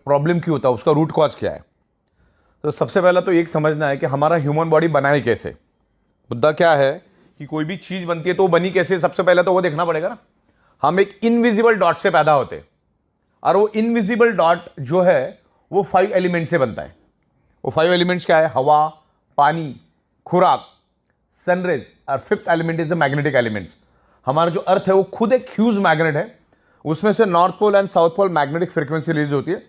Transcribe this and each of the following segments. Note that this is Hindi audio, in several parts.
प्रॉब्लम क्यों होता है, उसका रूट कॉज क्या है। तो सबसे पहला तो एक समझना है कि हमारा ह्यूमन बॉडी बनाए कैसे। मुद्दा क्या है कि कोई भी चीज बनती है तो वो बनी कैसे, सबसे पहले तो वो देखना पड़ेगा ना। हम एक इनविजिबल डॉट से पैदा होते हैं और वो इनविजिबल डॉट जो है वो 5 एलिमेंट से बनता है। वो 5 एलिमेंट्स क्या है? हवा, पानी, खुराक, सनरेज और 5th element is the magnetic elements. हमारा जो अर्थ है वो खुद एक ह्यूज मैग्नेट है। उसमें से north pole and south pole magnetic frequency release होती है।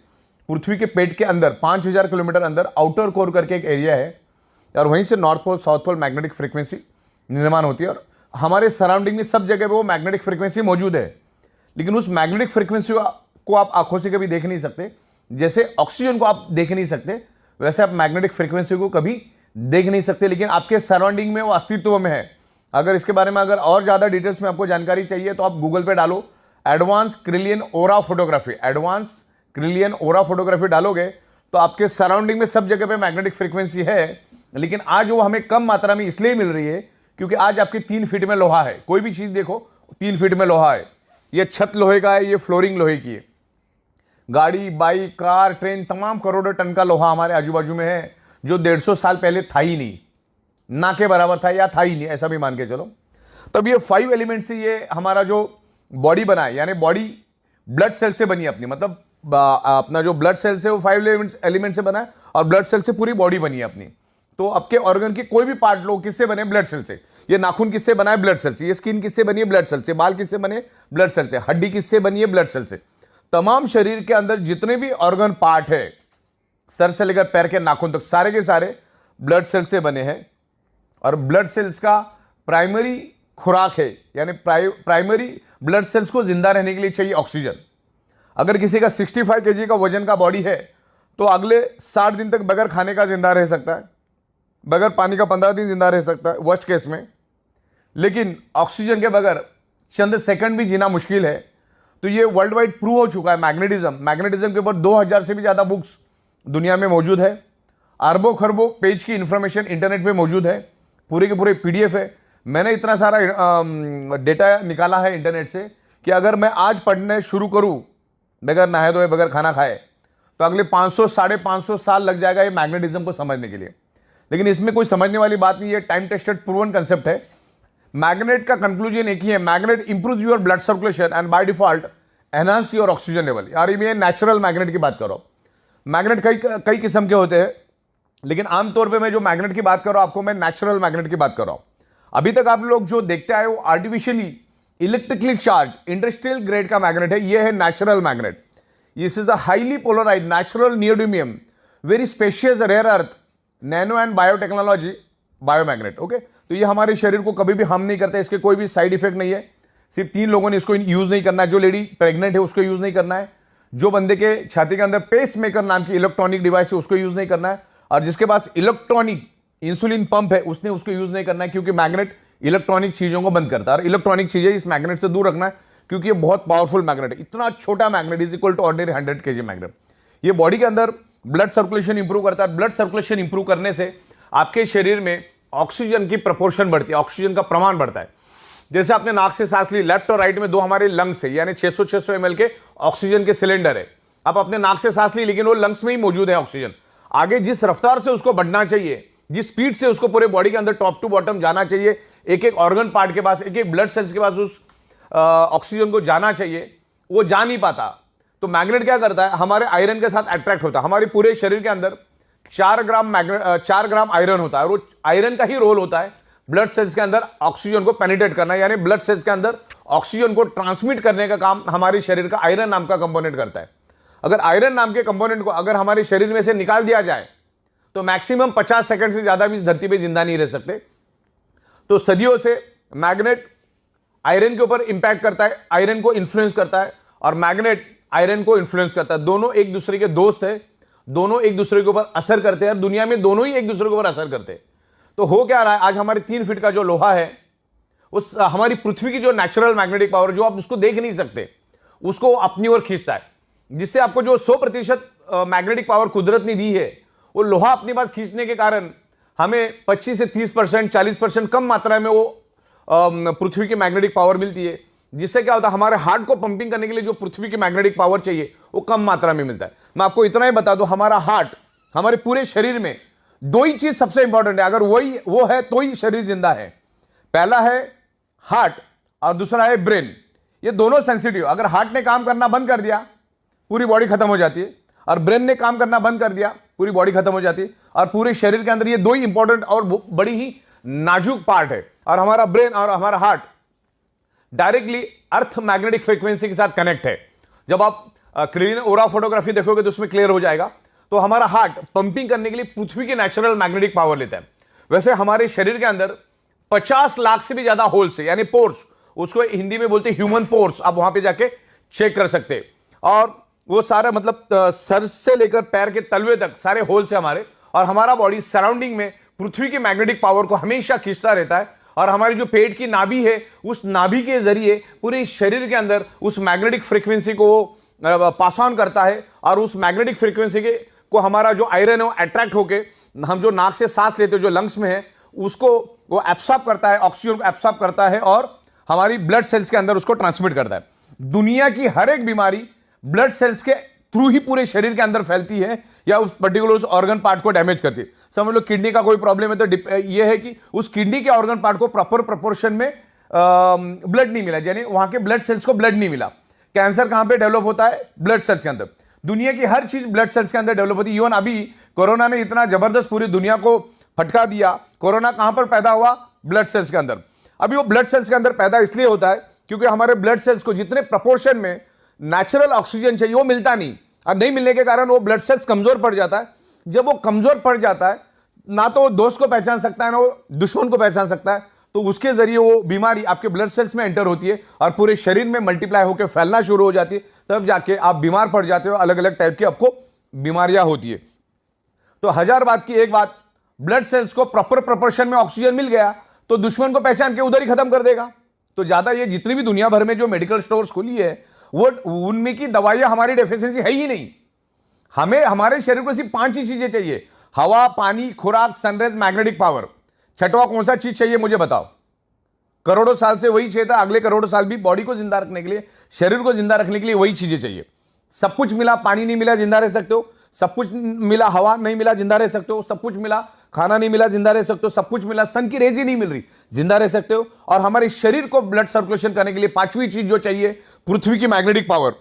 पृथ्वी के पेट के अंदर 5000 किलोमीटर अंदर आउटर कोर करके एक एरिया है और वहीं से north pole south pole magnetic frequency निर्माण होती है। और हमारे सराउंडिंग में सब जगह पे वो मैग्नेटिक फ्रीक्वेंसी मौजूद है, लेकिन उस मैग्नेटिक फ्रीक्वेंसी को आप आंखों से कभी देख नहीं सकते। जैसे ऑक्सीजन को आप देख नहीं सकते, वैसे आप मैग्नेटिक फ्रीक्वेंसी को कभी देख नहीं सकते, लेकिन आपके सराउंडिंग में वो अस्तित्व में है। अगर इसके बारे में अगर और ज़्यादा डिटेल्स में आपको जानकारी चाहिए तो आप गूगल पे डालो एडवांस क्रिलियन ओरा फोटोग्राफी। एडवांस क्रिलियन ओरा फोटोग्राफी डालोगे तो आपके सराउंडिंग में सब जगह पे मैग्नेटिक फ्रीक्वेंसी है, लेकिन आज वो हमें कम मात्रा में इसलिए मिल रही है क्योंकि आज आपके 3 फीट में लोहा है। कोई भी चीज़ देखो 3 फीट में लोहा है। ये छत लोहे का है, ये फ्लोरिंग लोहे की है। गाड़ी, बाइक, कार, ट्रेन, तमाम करोड़ों टन का लोहा हमारे आजू बाजू में है जो 150 साल पहले था ही नहीं, ना के बराबर था या था ही नहीं, ऐसा भी मान के चलो। तब ये 5 एलिमेंट से ये हमारा जो बॉडी बना है, यानी बॉडी ब्लड सेल से बनी अपनी, मतलब अपना जो ब्लड सेल से वो 5 एलिमेंट से बना है और ब्लड सेल से पूरी बॉडी बनी है अपनी। तो आपके ऑर्गन के कोई भी पार्ट लो किससे बने? ब्लड सेल से। ये नाखून किससे बना है? ब्लड सेल से। ये स्किन किससे बनी है? ब्लड सेल से। बाल किससे बने? ब्लड सेल से। हड्डी किससे बनी है? ब्लड सेल से। तमाम शरीर के अंदर जितने भी ऑर्गन पार्ट है, सर से लेकर पैर के नाखून तक, सारे के सारे ब्लड सेल से बने हैं। और ब्लड सेल्स का प्राइमरी खुराक है, यानी प्राइमरी ब्लड सेल्स को जिंदा रहने के लिए चाहिए ऑक्सीजन। अगर किसी का 65 kg का वजन का बॉडी है तो अगले 60 दिन तक बगैर खाने का जिंदा रह सकता है, बगैर पानी का 15 दिन जिंदा रह सकता है वर्स्ट केस में। लेकिन ऑक्सीजन के बगैर चंद सेकंड भी जीना मुश्किल है। तो ये वर्ल्ड वाइड प्रूव हो चुका है। मैग्नेटिज्म के ऊपर 2000 से भी ज़्यादा बुक्स दुनिया में मौजूद है। अरबों खरबों पेज की इंफॉर्मेशन इंटरनेट पे मौजूद है, पूरे के पूरे PDF है। मैंने इतना सारा डेटा निकाला है इंटरनेट से कि अगर मैं आज पढ़ने शुरू करूं बगैर नहाए धोए, बगैर खाना खाए, तो अगले 500 साढ़े 500 साल लग जाएगा ये मैग्नेटिज्म को समझने के लिए। लेकिन इसमें कोई समझने वाली बात नहीं है, टाइम टेस्टेड प्रूवन कंसेप्ट है। मैग्नेट का कंक्लूजन एक ही है, magnet improve your blood circulation and by default enhance your oxygen level. यार मैं नेचुरल मैग्नेट की बात कर रहा हूँ। मैग्नेट कई किस्म के होते हैं, लेकिन आमतौर पे मैं जो मैग्नेट की बात कर रहा हूँ आपको, मैं नेचुरल मैग्नेट की बात कर रहा हूँ। अभी तक आप लोग जो देखते आए वो artificially electrically charge industrial grade का मैग्नेट है। ये है natural magnet. This is the highly polarized natural neodymium very specious rare earth nano and biotechnology biomagnet. Okay, तो ये हमारे शरीर को कभी भी हार्म नहीं करता, इसके कोई भी साइड इफेक्ट नहीं है। सिर्फ 3 लोगों ने इसको यूज नहीं करना है। जो लेडी प्रेग्नेंट है उसको यूज नहीं करना है, जो बंदे के छाती के अंदर पेस मेकर नाम की इलेक्ट्रॉनिक डिवाइस है उसको यूज नहीं करना है, और जिसके पास इलेक्ट्रॉनिक इंसुलिन पंप है उसने उसको यूज नहीं करना है, क्योंकि मैग्नेट इलेक्ट्रॉनिक चीजों को बंद करता है। और इलेक्ट्रॉनिक चीजें इस मैग्नेट से दूर रखना है, क्योंकि ये बहुत पावरफुल मैग्नेट है। इतना छोटा magnet is equal to ordinary 100 kg magnet. ये बॉडी के अंदर ब्लड सर्कुलेशन इंप्रूव करता है। ब्लड सर्कुलेशन इंप्रूव करने से आपके शरीर में ऑक्सीजन की प्रपोर्शन बढ़ती है, ऑक्सीजन का प्रमाण बढ़ता है। जैसे आपने नाक से सांस ली, लेफ्ट और राइट में 2 हमारे लंग्स है, यानी 600 ml के ऑक्सीजन के सिलेंडर है। आप अपने नाक से सांस ली, लेकिन वो लंग्स में ही मौजूद है ऑक्सीजन। आगे जिस रफ्तार से उसको बढ़ना चाहिए, जिस स्पीड से उसको पूरे बॉडी के अंदर टॉप टू बॉटम जाना चाहिए, एक एक ऑर्गन पार्ट के पास, एक एक ब्लड सेल्स के पास उस ऑक्सीजन को जाना चाहिए, वो जा नहीं पाता। तो मैग्नेट क्या करता है, हमारे आयरन के साथ अट्रैक्ट होता है। हमारे पूरे शरीर के अंदर 4 ग्राम आयरन होता है, और वो आयरन का ही रोल होता है ब्लड सेल्स के अंदर ऑक्सीजन को पेनिट्रेट करना, यानी ब्लड सेल्स के अंदर ऑक्सीजन को ट्रांसमिट करने का काम हमारे शरीर का आयरन नाम का कंपोनेंट करता है। अगर आयरन नाम के कंपोनेंट को अगर हमारे शरीर में से निकाल दिया जाए तो मैक्सिमम 50 सेकंड से ज्यादा भी इस धरती पे जिंदा नहीं रह सकते। तो सदियों से मैग्नेट आयरन के ऊपर इंपैक्ट करता है, आयरन को इन्फ्लुएंस करता है, और मैग्नेट आयरन को इन्फ्लुएंस करता है। दोनों एक दूसरे के दोस्त है, दोनों एक दूसरे के ऊपर असर करते हैं। दुनिया में दोनों ही एक दूसरे के ऊपर असर करते हैं। तो हो क्या रहा है, आज हमारे 3 फीट का जो लोहा है, उस हमारी पृथ्वी की जो नेचुरल मैग्नेटिक पावर, जो आप उसको देख नहीं सकते, उसको अपनी ओर खींचता है, जिससे आपको जो 100% मैग्नेटिक पावर कुदरत ने दी है, वो लोहा अपने पास खींचने के कारण हमें 25 से 30%, 40% कम मात्रा में वो पृथ्वी की मैग्नेटिक पावर मिलती है। जिससे क्या होता है, हमारे हार्ट को पंपिंग करने के लिए जो पृथ्वी की मैग्नेटिक पावर चाहिए वो कम मात्रा में मिलता है। मैं आपको इतना ही बता दूं, हमारा हार्ट, हमारे पूरे शरीर में दो ही चीज सबसे इंपॉर्टेंट है, अगर वो है तो ही शरीर जिंदा है। पहला है हार्ट और दूसरा है ब्रेन। ये दोनों सेंसिटिव, अगर हार्ट ने काम करना बंद कर दिया पूरी बॉडी खत्म हो जाती है, और ब्रेन ने काम करना बंद कर दिया पूरी बॉडी खत्म हो जाती है। और पूरे शरीर के अंदर ये दो ही इंपॉर्टेंट और बड़ी ही नाजुक पार्ट है। और हमारा ब्रेन और हमारा heart directly earth magnetic frequency के साथ कनेक्ट है। जब आप क्लीन ओरा फोटोग्राफी देखोगे तो उसमें क्लियर हो जाएगा। तो हमारा हार्ट पंपिंग करने के लिए पृथ्वी की नेचुरल मैग्नेटिक पावर लेता है। वैसे हमारे शरीर के अंदर 50 लाख से भी ज्यादा होल्स है, यानी पोर्स, उसको हिंदी में बोलते हैं ह्यूमन पोर्स। आप वहां पे जाके चेक कर सकते हैं। और वो सारा मतलब सर से लेकर पैर के तलवे तक सारे होल्स है हमारे। और हमारा बॉडी सराउंडिंग में पृथ्वी की मैग्नेटिक पावर को हमेशा खींचता रहता है। और हमारी जो पेट की नाभि है, उस नाभि के जरिए पूरे शरीर के अंदर उस मैग्नेटिक फ्रीक्वेंसी को पास ऑन करता है। और उस मैग्नेटिक फ्रीक्वेंसी के को हमारा जो आयरन है वो अट्रैक्ट होके, हम जो नाक से सांस लेते हैं जो लंग्स में है, उसको वो एब्सॉर्ब करता है, ऑक्सीजन को एब्सॉर्ब करता है और हमारी ब्लड सेल्स के अंदर उसको ट्रांसमिट करता है। दुनिया की हर एक बीमारी ब्लड सेल्स के थ्रू ही पूरे शरीर के अंदर फैलती है या उस पर्टिकुलर उस ऑर्गन पार्ट को डैमेज करती है। समझ लो किडनी का कोई प्रॉब्लम है तो ये है कि उस किडनी के ऑर्गन पार्ट को प्रॉपर प्रोपोर्शन में ब्लड नहीं मिला, यानी वहां के ब्लड सेल्स को ब्लड नहीं मिला। कैंसर कहां पे डेवलप होता है? ब्लड सेल्स के अंदर। दुनिया की हर चीज ब्लड सेल्स के अंदर डेवलप होती है। इवन अभी कोरोना ने इतना जबरदस्त पूरी दुनिया को फटका दिया। कोरोना कहां पर पैदा हुआ? ब्लड सेल्स के अंदर। अभी वो ब्लड सेल्स के अंदर पैदा इसलिए होता है क्योंकि हमारे ब्लड सेल्स को जितने प्रपोर्शन में नेचुरल ऑक्सीजन चाहिए वो मिलता नहीं, और नहीं मिलने के कारण वो ब्लड सेल्स कमजोर पड़ जाता है। जब वो कमजोर पड़ जाता है, ना तो वो दोस्त को पहचान सकता है ना वो दुश्मन को पहचान सकता है, तो उसके जरिए वो बीमारी आपके ब्लड सेल्स में एंटर होती है और पूरे शरीर में मल्टीप्लाई होकर फैलना शुरू हो जाती है। तब जाके आप बीमार पड़ जाते हो, अलग अलग टाइप की आपको बीमारियां होती है। तो हजार बात की एक बात, ब्लड सेल्स को प्रॉपर प्रोपोर्शन में ऑक्सीजन मिल गया तो दुश्मन को पहचान के उधर ही खत्म कर देगा। तो ज्यादा ये जितनी भी दुनिया भर में जो मेडिकल स्टोर्स खुली है वो उनमें की दवाइयां हमारी डेफिशिएंसी है ही नहीं। हमें हमारे शरीर को सिर्फ 5 ही चीजें चाहिए: हवा, पानी, खुराक, सनराइज, मैग्नेटिक पावर। छठवां कौन सा चीज चाहिए मुझे बताओ? करोड़ों साल से वही चाहिए था, अगले करोड़ों साल भी बॉडी को जिंदा रखने के लिए, शरीर को जिंदा रखने के लिए वही चीजें चाहिए। सब कुछ मिला, पानी नहीं मिला जिंदा रह सकते हो। सब कुछ मिला, हवा नहीं मिला जिंदा रह सकते हो। सब कुछ मिला, खाना नहीं मिला जिंदा रह सकते हो। सब कुछ मिला, सन की रेज ही नहीं मिल रही, जिंदा रह सकते हो। और हमारे शरीर को ब्लड सर्कुलेशन करने के लिए 5वीं चीज जो चाहिए, पृथ्वी की मैग्नेटिक पावर।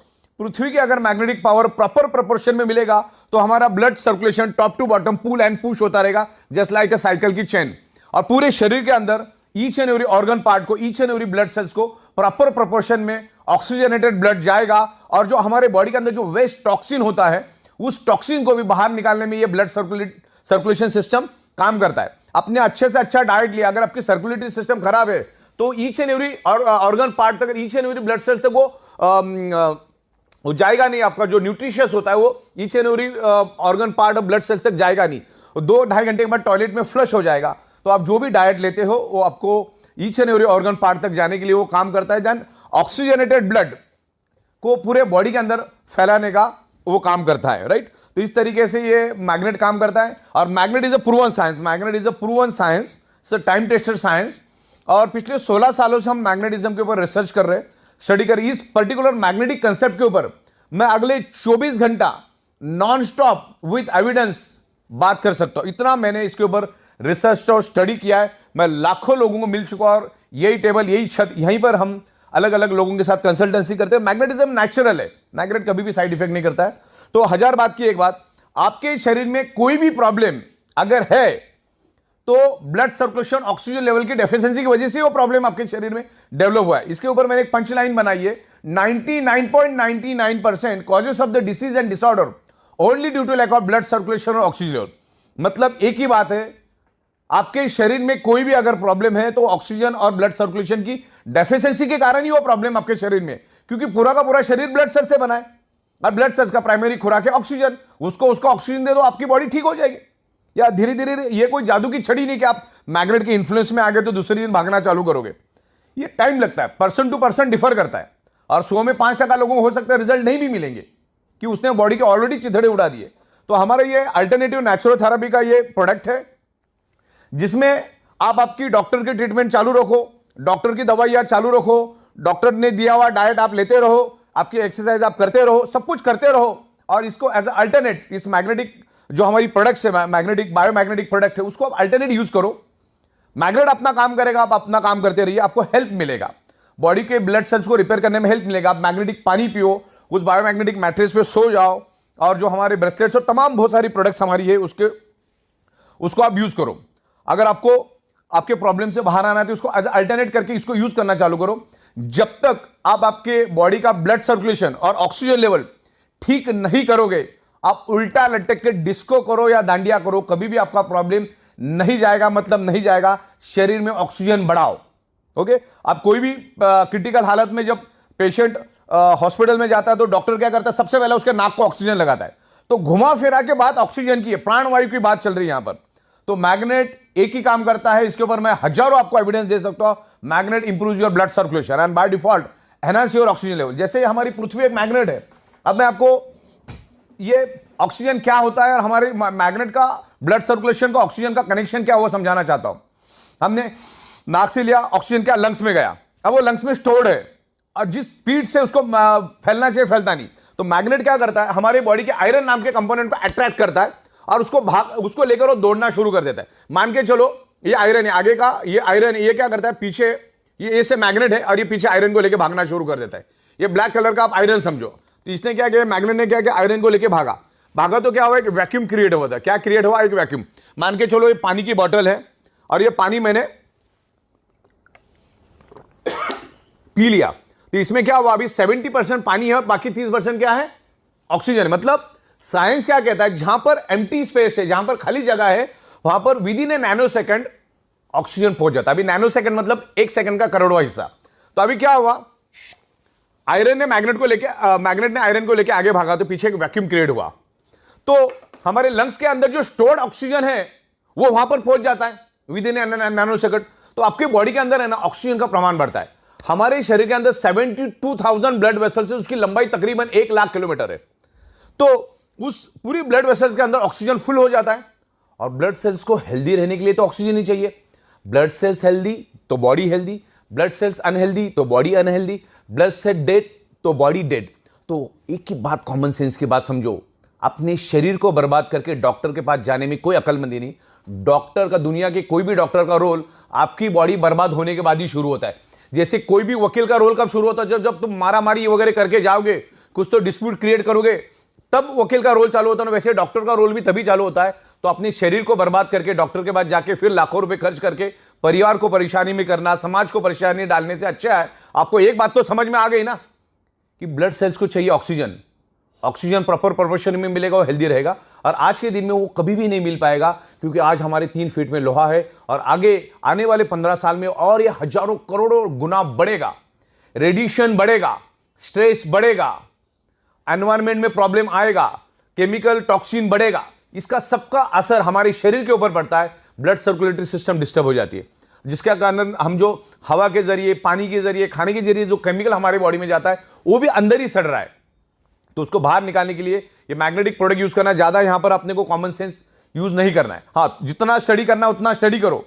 पृथ्वी की अगर मैग्नेटिक पावर प्रॉपर प्रोपोर्शन में मिलेगा तो हमारा blood circulation top to bottom pull and push होता रहेगा, जस्ट लाइक अ साइकिल की चेन। और पूरे शरीर के अंदर each and every organ part को, each and every blood cells को प्रॉपर प्रोपोर्शन में ऑक्सीजनेटेड ब्लड जाएगा। और जो हमारे बॉडी के अंदर जो वेस्ट टॉक्सिन होता है, उस टॉक्सिन को भी बाहर निकालने में ये ब्लड सर्कुलेशन सिस्टम काम करता है। अपने अच्छे से अच्छा डाइट लिया, अगर आपकी सर्कुलेटरी सिस्टम खराब है तो each and every organ part तक, each and every blood cells तक वो जाएगा नहीं। आपका जो न्यूट्रिशियस होता है वो each and every organ part of blood cells तक जाएगा नहीं। 2-2.5 घंटे के बाद टॉयलेट में फ्लश हो जाएगा। तो आप जो भी डाइट लेते हो वो आपको each and every organ part तक जाने के लिए वो काम करता है। देन ऑक्सीजनेटेड ब्लड को पूरे बॉडी के अंदर फैलाने का वो काम करता है, राइट। तो इस तरीके से ये मैग्नेट काम करता है। और magnet is a proven science, magnet is a proven science, time tested science. और पिछले 16 सालों से हम मैग्नेटिज्म के ऊपर रिसर्च कर रहे हैं, स्टडी कर रहे हैं। इस पर्टिकुलर मैग्नेटिक कंसेप्ट के ऊपर मैं अगले 24 घंटा नॉन स्टॉप विद एविडेंस बात कर सकता हूं। इतना मैंने इसके ऊपर रिसर्च और स्टडी किया है। मैं लाखों लोगों को मिल चुका और यही टेबल, यही छत, यहीं पर हम अलग अलग लोगों के साथ कंसल्टेंसी करते हैं। मैग्नेटिज्म नेचुरल है, मैग्नेट कभी भी साइड इफेक्ट नहीं करता है। तो हजार बात की एक बात, आपके शरीर में कोई भी प्रॉब्लम अगर है तो ब्लड सर्कुलेशन, ऑक्सीजन लेवल की डेफिशिएंसी की वजह से वो प्रॉब्लम आपके शरीर में डेवलप हुआ है। इसके ऊपर मैंने एक पंच लाइन बनाई है, 99.99% causes of the disease and disorder only due to lack of blood circulation और ऑक्सीजन लेवल। मतलब एक ही बात है, आपके शरीर में कोई भी अगर प्रॉब्लम है तो ऑक्सीजन और ब्लड सर्कुलेशन की डेफिशिएंसी के कारण ही वो प्रॉब्लम आपके शरीर में, क्योंकि पूरा का पूरा शरीर ब्लड सेल से बना है और ब्लड सेल्स का प्राइमरी खुराक है ऑक्सीजन। उसको ऑक्सीजन दे दो, आपकी बॉडी ठीक हो जाएगी। या धीरे धीरे, ये कोई जादू की छड़ी नहीं कि आप मैग्नेट के इन्फ्लुएंस में आ गए तो दूसरे दिन भागना चालू करोगे। ये टाइम लगता है, पर्सन टू पर्सन डिफर करता है। और 100 में 5% लोगों को हो सकता है रिजल्ट नहीं भी मिलेंगे कि उसने बॉडी के ऑलरेडी चिथड़े उड़ा दिए। तो हमारा ये अल्टरनेटिव नेचुरल थेरेपी का ये प्रोडक्ट है, जिसमें आप आपकी डॉक्टर की ट्रीटमेंट चालू रखो, डॉक्टर की दवाइयां चालू रखो, डॉक्टर ने दिया हुआ डाइट आप लेते रहो, आपकी एक्सरसाइज आप करते रहो, सब कुछ करते रहो, और इसको एज अल्टरनेट, इस मैग्नेटिक जो हमारी प्रोडक्ट्स है, मैग्नेटिक बायोमैग्नेटिक प्रोडक्ट है, उसको आप अल्टरनेट यूज करो। मैग्नेट अपना काम करेगा, आप अपना काम करते रहिए, आपको हेल्प मिलेगा, बॉडी के ब्लड सेल्स को रिपेयर करने में हेल्प मिलेगा। आप मैग्नेटिक पानी पियो, उस बायोमैग्नेटिक मैट्रेस पे सो जाओ, और जो हमारे ब्रेसलेट्स और तमाम बहुत सारी प्रोडक्ट्स हमारी है उसको आप यूज करो। अगर आपको आपके प्रॉब्लम से बाहर आना है तो उसको एज अल्टरनेट करके इसको यूज करना चालू करो। जब तक आप आपके बॉडी का ब्लड सर्कुलेशन और ऑक्सीजन लेवल ठीक नहीं करोगे, आप उल्टा लटक के डिस्को करो या दांडिया करो, कभी भी आपका प्रॉब्लम नहीं जाएगा, मतलब नहीं जाएगा। शरीर में ऑक्सीजन बढ़ाओ। ओके, आप कोई भी क्रिटिकल हालत में जब पेशेंट हॉस्पिटल में जाता है तो डॉक्टर क्या करता है, सबसे पहले उसके नाक को ऑक्सीजन लगाता है। तो घुमा फिरा के बात ऑक्सीजन की है, प्राणवायु की बात चल रही है यहां पर। तो मैग्नेट एक ही काम करता है, इसके ऊपर मैं हजारों आपको एविडेंस दे सकता हूं। Magnet improves your blood circulation and by default enhance your oxygen level. जैसे हमारी पृथ्वी एक मैग्नेट है, अब मैं आपको ये ऑक्सीजन क्या होता है और हमारे मैग्नेट का ब्लड सर्कुलेशन का ऑक्सीजन का कनेक्शन क्या हुआ समझाना चाहता हूं। हमने नाक से लिया, ऑक्सीजन क्या लंग्स में गया, अब वो लंग्स में स्टोर्ड है, और जिस स्पीड से उसको फैलना चाहिए फैलता नहीं। तो मैग्नेट क्या करता है, हमारे बॉडी के आयरन नाम के कंपोनेंट को अट्रैक्ट करता है और उसको लेकर वो दौड़ना शुरू कर देता है। मान के चलो ये आयरन है, आगे का ये आयरन, ये क्या करता है, पीछे ये से मैग्नेट है और ये पीछे आयरन को लेकर भागना शुरू कर देता है। ये ब्लैक कलर का आप आयरन समझो। तो इसने क्या किया, मैग्नेट ने क्या किया, आयरन को लेकर भागा तो क्या हुआ, एक वैक्यूम क्रिएट हुआ था। क्या क्रिएट हुआ, एक वैक्यूम। मान के चलो ये पानी की बोतल है और ये पानी मैंने पी लिया, तो इसमें क्या हुआ, अभी 70% पानी है और बाकी 30% क्या है, ऑक्सीजन। मतलब साइंस क्या कहता है, जहां पर एम्प्टी स्पेस है, जहां पर खाली जगह है, वहां पर with in A nano second oxygen पहुंच जाता है। अभी नैनो सेकंड मतलब 1 सेकंड का करोड़वां हिस्सा। तो अभी क्या हुआ, आयरन ने मैग्नेट ने आयरन को लेकर आगे भागा, तो पीछे एक वैक्यूम क्रिएट हुआ। तो हमारे लंग्स के अंदर जो स्टोर्ड ऑक्सीजन है वो वहां पर पहुंच जाता है विद इन नैनो सेकंड। तो आपके बॉडी के अंदर है ना, ऑक्सीजन का प्रमाण बढ़ता है। हमारे शरीर के अंदर 72,000 ब्लड वेसल्स है, उसकी लंबाई तकरीबन 1 लाख किलोमीटर है। तो उस पूरी ब्लड वेसल्स के अंदर ऑक्सीजन फुल हो जाता है। और ब्लड सेल्स को हेल्दी रहने के लिए तो ऑक्सीजन ही चाहिए। ब्लड सेल्स हेल्दी तो body healthy, blood cells unhealthy तो body unhealthy, blood cell dead तो बॉडी डेड। तो एक ही बात, कॉमन सेंस की बात समझो, अपने शरीर को बर्बाद करके डॉक्टर के पास जाने में कोई अक्लमंदी नहीं। डॉक्टर का, दुनिया के कोई भी डॉक्टर का रोल आपकी बॉडी बर्बाद होने के बाद ही शुरू होता है। जैसे कोई भी वकील का रोल कब शुरू होता है, जब तुम मारामारी वगैरह करके जाओगे, कुछ तो डिस्प्यूट क्रिएट करोगे, तब वकील का रोल चालू होता है। वैसे डॉक्टर का रोल भी तभी चालू होता है। तो अपने शरीर को बर्बाद करके डॉक्टर के पास जाके फिर लाखों रुपए खर्च करके परिवार को परेशानी में करना, समाज को परेशानी डालने से अच्छा है आपको एक बात तो समझ में आ गई ना, कि ब्लड सेल्स को चाहिए ऑक्सीजन। ऑक्सीजन प्रॉपर प्रोपोर्शन में मिलेगा, वो हेल्दी रहेगा। और आज के दिन में वो कभी भी नहीं मिल पाएगा, क्योंकि आज हमारे 3 फीट में लोहा है, और आगे आने वाले 15 साल में और ये हजारों करोड़ों गुना बढ़ेगा। रेडिएशन बढ़ेगा, स्ट्रेस बढ़ेगा, एनवायरमेंट में प्रॉब्लम आएगा, केमिकल टॉक्सिन बढ़ेगा। इसका सबका असर हमारे शरीर के ऊपर पड़ता है। ब्लड सर्कुलेटरी सिस्टम डिस्टर्ब हो जाती है, जिसके कारण हम जो हवा के जरिए, पानी के जरिए, खाने के जरिए जो केमिकल हमारे बॉडी में जाता है वो भी अंदर ही सड़ रहा है। तो उसको बाहर निकालने के लिए ये मैग्नेटिक प्रोडक्ट यूज करना। ज्यादा यहां पर अपने को कॉमन सेंस यूज नहीं करना है। हाँ, जितना स्टडी करना उतना स्टडी करो,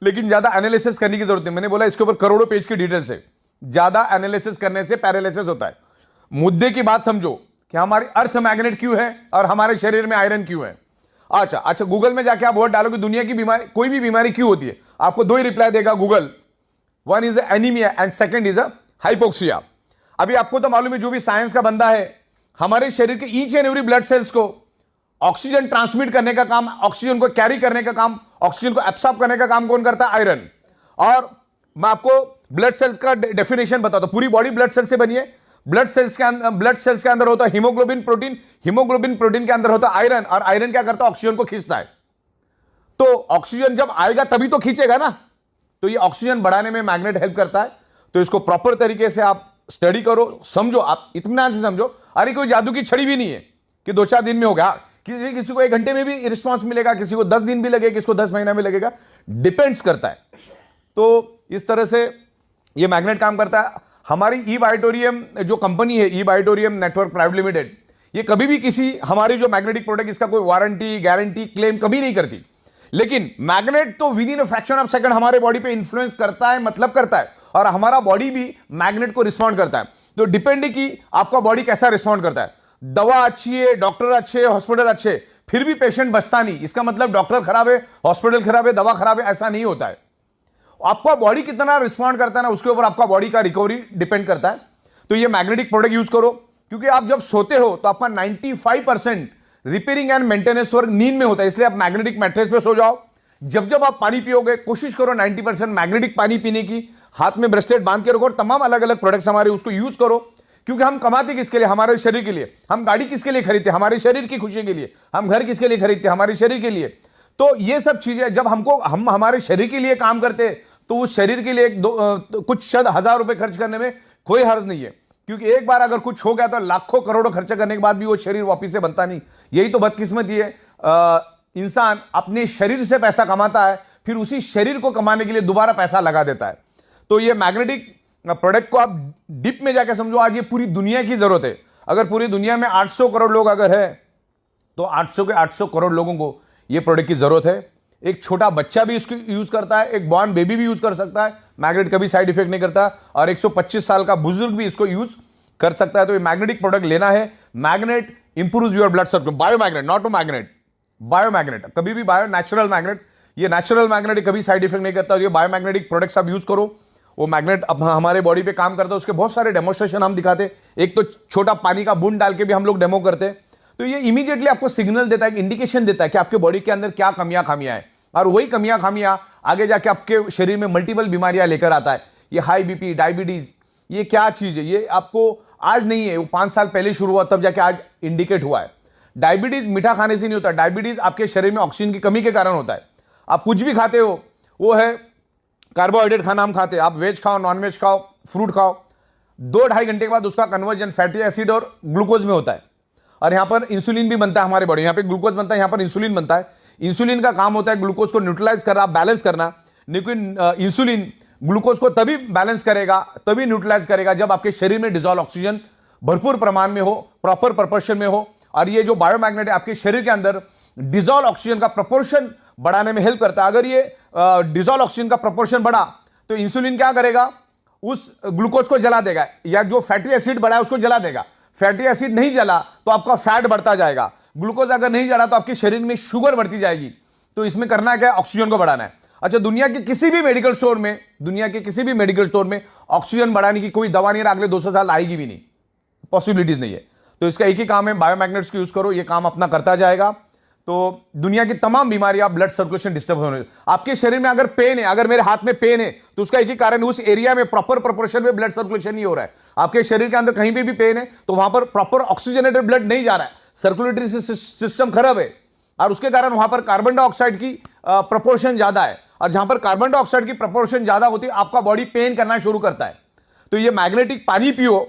लेकिन ज्यादा एनालिसिस करने की जरूरत नहीं। मैंने बोला इसके ऊपर करोड़ों पेज की डिटेल्स है। ज्यादा एनालिसिस करने से पैरालिसिस होता है। मुद्दे की बात समझो कि हमारी अर्थ मैग्नेट क्यों है और हमारे शरीर में आयरन क्यों है। अच्छा, गूगल में जाके आप वर्ड डालो कि दुनिया की बीमारी, कोई भी बीमारी क्यों होती है, आपको 2 ही रिप्लाई देगा Google. One is anaemia and second is hypoxia. अभी आपको तो मालूम है, जो भी साइंस का बंदा है, हमारे शरीर के each and every blood cells को ऑक्सीजन ट्रांसमिट करने का काम, ऑक्सीजन को कैरी करने का काम, ऑक्सीजन को एब्सॉर्ब करने का काम कौन करता है, आयरन। और मैं आपको ब्लड सेल्स का डेफिनेशन बताता हूं। पूरी बॉडी ब्लड सेल से बनी है। ब्लड सेल्स के अंदर होता है हीमोग्लोबिन प्रोटीन, हीमोग्लोबिन प्रोटीन के अंदर होता है आयरन, और आयरन क्या करता है, ऑक्सीजन को खींचता है। तो ऑक्सीजन जब आएगा तभी तो खींचेगा ना। तो ये ऑक्सीजन बढ़ाने में मैग्नेट हेल्प करता है। तो इसको प्रॉपर तरीके से आप स्टडी करो, समझो, आप इत्मीनान से समझो। अरे कोई जादू की छड़ी भी नहीं है कि 2-4 दिन में होगा। किसी को 1 घंटे में भी रिस्पॉन्स मिलेगा, किसी को 10 दिन भी लगेगा, किसी को 10 महीना में लगेगा, डिपेंड्स करता है। तो इस तरह से ये मैग्नेट काम करता है। हमारी ई बायोटोरियम जो कंपनी है, ई बायोटोरियम नेटवर्क प्राइवेट लिमिटेड, ये कभी भी किसी हमारी जो मैग्नेटिक प्रोडक्ट, इसका कोई वारंटी, गारंटी, क्लेम कभी नहीं करती। लेकिन मैग्नेट तो with in a fraction of second हमारे बॉडी पे इन्फ्लुएंस करता है, मतलब करता है, और हमारा बॉडी भी मैग्नेट को रिस्पॉन्ड करता है। तो डिपेंड है कि आपका बॉडी कैसा रिस्पॉन्ड करता है। दवा अच्छी है, डॉक्टर अच्छे, हॉस्पिटल अच्छे, फिर भी पेशेंट बचता नहीं, इसका मतलब डॉक्टर खराब है, हॉस्पिटल खराब है, दवा खराब है, ऐसा नहीं होता है। आपका बॉडी कितना रिस्पॉन्ड करता है ना, उसके ऊपर आपका बॉडी का रिकवरी डिपेंड करता है। तो ये मैग्नेटिक प्रोडक्ट यूज करो, क्योंकि आप जब सोते हो तो आपका 95% रिपेयरिंग एंड मेंटेनेंस वर्क नींद में होता है, इसलिए आप मैग्नेटिक मैट्रेस पे सो जाओ। जब जब आप पानी पियोगे कोशिश करो 90% मैग्नेटिक पानी पीने की, हाथ में ब्रेसलेट बांध के रखो, और तमाम अलग अलग प्रोडक्ट्स हमारे उसको यूज करो। क्योंकि हम कमाते किसके लिए? हमारे शरीर के लिए। हम गाड़ी किसके लिए खरीदते? हमारे शरीर की खुशी के लिए। हम घर किसके लिए खरीदते? हमारे शरीर के लिए। तो ये सब चीजें जब हम हमारे शरीर के लिए काम करते हैं, तो उस शरीर के लिए कुछ शायद हजार रुपए खर्च करने में कोई हर्ज नहीं है, क्योंकि एक बार अगर कुछ हो गया तो लाखों करोड़ों खर्चा करने के बाद भी वो शरीर वापिस से बनता नहीं। यही तो बदकिस्मती है। इंसान अपने शरीर से पैसा कमाता है, फिर उसी शरीर को कमाने के लिए दोबारा पैसा लगा देता है। तो ये मैग्नेटिक प्रोडक्ट को आप डीप में जाकर समझो, आज ये पूरी दुनिया की जरूरत है। अगर पूरी दुनिया में 800 करोड़ लोग अगर है, तो 800 के 800 करोड़ लोगों को ये प्रोडक्ट की जरूरत है। एक छोटा बच्चा भी इसको यूज करता है, एक बॉर्न बेबी भी यूज कर सकता है, मैग्नेट कभी साइड इफेक्ट नहीं करता, और 125 साल का बुजुर्ग भी इसको यूज कर सकता है। तो ये मैग्नेटिक प्रोडक्ट लेना है। Magnet improves your blood circulation. Bio magnet, not a magnet, bio magnet. कभी भी बायो, नेचुरल मैग्नेट। ये नेचुरल मैग्नेट कभी साइड इफेक्ट नहीं करता। ये बायो मैग्नेटिक प्रोडक्ट्स आप यूज करो। वो मैग्नेट अब हमारे बॉडी पे काम करता है, उसके बहुत सारे डेमोस्ट्रेशन हम दिखाते। एक तो छोटा पानी का बूंद डाल के भी हम लोग डेमो करते हैं। तो ये इमीडिएटली आपको सिग्नल देता है, इंडिकेशन देता है कि आपके बॉडी के अंदर क्या कमियां खामियां हैं, और वही कमियां खामियां आगे जाके आपके शरीर में मल्टीपल बीमारियां लेकर आता है। ये हाई बीपी, डायबिटीज, ये क्या चीज है? ये आपको आज नहीं है, वो 5 साल पहले शुरू हुआ, तब जाके आज इंडिकेट हुआ है। डायबिटीज मीठा खाने से नहीं होता, डायबिटीज आपके शरीर में ऑक्सीजन की कमी के कारण होता है। आप कुछ भी खाते हो, वो है कार्बोहाइड्रेट खाना हम खाते हैं, आप वेज खाओ, नॉन वेज खाओ, फ्रूट खाओ, 2-2.5 घंटे के बाद उसका कन्वर्जन फैटी एसिड और ग्लूकोज में होता है। और यहाँ पर इंसुलिन भी बनता है हमारे बॉडी, यहाँ पे ग्लूकोज बनता है, यहाँ पर इंसुलिन बनता है। इंसुलिन का काम होता है ग्लूकोज को न्यूट्रलाइज करना, बैलेंस करना। लेकिन इंसुलिन ग्लूकोज को तभी बैलेंस करेगा, तभी न्यूट्रलाइज करेगा, जब आपके शरीर में डिजॉल्व ऑक्सीजन भरपूर प्रमाण में हो, प्रॉपर प्रपोर्शन में हो। और ये जो बायोमैग्नेट है आपके शरीर के अंदर डिजॉल्व ऑक्सीजन का प्रपोर्शन बढ़ाने में हेल्प करता है। अगर ये डिजॉल्व ऑक्सीजन का प्रपोर्शन बढ़ा तो इंसुलिन क्या करेगा? उस ग्लूकोज को जला देगा, या जो फैटी एसिड बढ़ा है उसको जला देगा। फैटी एसिड नहीं जला तो आपका फैट बढ़ता जाएगा, ग्लूकोज अगर नहीं जला तो आपके शरीर में शुगर बढ़ती जाएगी। तो इसमें करना क्या है? ऑक्सीजन को बढ़ाना है। अच्छा, दुनिया के किसी भी मेडिकल स्टोर में ऑक्सीजन बढ़ाने की कोई दवा नहीं है, अगले 200 साल आएगी भी नहीं, पॉसिबिलिटीज नहीं है। तो इसका एक ही काम है, बायोमैग्नेट्स को यूज करो, ये काम अपना करता जाएगा। तो दुनिया की तमाम बीमारियां, ब्लड सर्कुलेशन डिस्टर्ब होने, आपके शरीर में अगर पेन है, अगर मेरे हाथ में पेन है, तो उसका एक ही कारण, उस एरिया में प्रॉपर प्रोपोर्शन में ब्लड सर्कुलेशन नहीं हो रहा है। आपके शरीर के अंदर कहीं भी पेन है तो वहां पर प्रॉपर ऑक्सीजनेटेड ब्लड नहीं जा रहा है, सर्कुलेटरी सिस्टम खराब है, और उसके कारण वहां पर कार्बन डाइऑक्साइड की प्रोपोर्शन ज्यादा है। और जहां पर कार्बन डाइऑक्साइड की प्रोपोर्शन ज्यादा होती है, आपका बॉडी पेन करना शुरू करता है। तो ये मैग्नेटिक पानी पियो,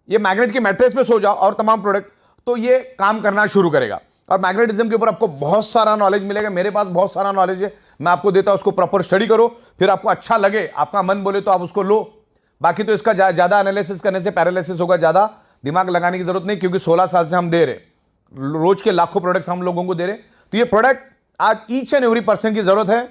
ये मैग्नेट के मैट्रेस पे सो जाओ, और तमाम प्रोडक्ट, तो ये काम करना शुरू करेगा। और मैग्नेटिज्म के ऊपर आपको बहुत सारा नॉलेज मिलेगा, मेरे पास बहुत सारा नॉलेज है, मैं आपको देता हूं, उसको प्रॉपर स्टडी करो, फिर आपको अच्छा लगे, आपका मन बोले तो आप उसको लो। बाकी तो इसका ज्यादा एनालिसिस करने से पैरालिसिस होगा, ज्यादा दिमाग लगाने की जरूरत नहीं, क्योंकि 16 साल से हम दे रहे, रोज के लाखों प्रोडक्ट्स हम लोगों को दे रहे। तो ये प्रोडक्ट आज ईच एंड एवरी पर्सन की जरूरत है,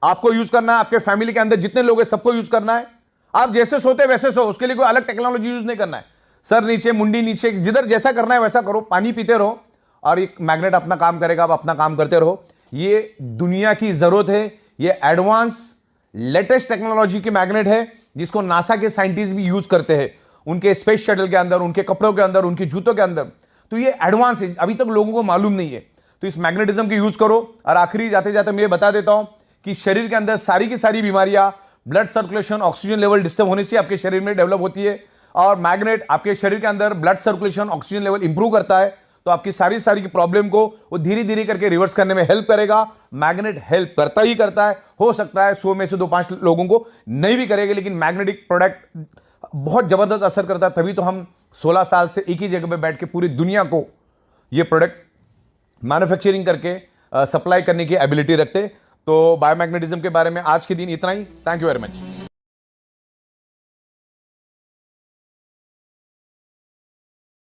आपको यूज करना है, आपके फैमिली के अंदर जितने लोग हैं सबको यूज करना है। आप जैसे सोते वैसे सो, उसके लिए कोई अलग टेक्नोलॉजी यूज नहीं करना है। सर नीचे, मुंडी नीचे, जिधर जैसा करना है वैसा करो, पानी पीते रहो, और एक मैग्नेट अपना काम करेगा, आप अपना काम करते रहो। ये दुनिया की जरूरत है, ये एडवांस लेटेस्ट टेक्नोलॉजी की मैग्नेट है, जिसको नासा के साइंटिस्ट भी यूज करते हैं उनके स्पेस शटल के अंदर, उनके कपड़ों के अंदर, उनके जूतों के अंदर। तो ये एडवांस है, अभी तक लोगों को मालूम नहीं है। तो इस मैग्नेटिज्म की यूज करो। और आखिरी जाते जाते मैं ये बता देता हूं कि शरीर के अंदर सारी की सारी बीमारियां blood circulation, oxygen level disturb होने से आपके शरीर में डेवलप होती है, और मैग्नेट आपके शरीर के अंदर blood circulation, oxygen level improve करता है। तो आपकी सारी की प्रॉब्लम को वो धीरे धीरे करके रिवर्स करने में हेल्प करेगा। मैग्नेट हेल्प करता ही करता है। हो सकता है 100 में से 2-5 लोगों को नहीं भी करेगा, लेकिन मैग्नेटिक प्रोडक्ट बहुत जबरदस्त असर करता है। तभी तो हम 16 साल से एक ही जगह पे बैठ के पूरी दुनिया को ये प्रोडक्ट मैन्युफैक्चरिंग करके सप्लाई करने की एबिलिटी रखते। तो बायोमैग्नेटिज्म के बारे में आज के दिन इतना ही। Thank you very much.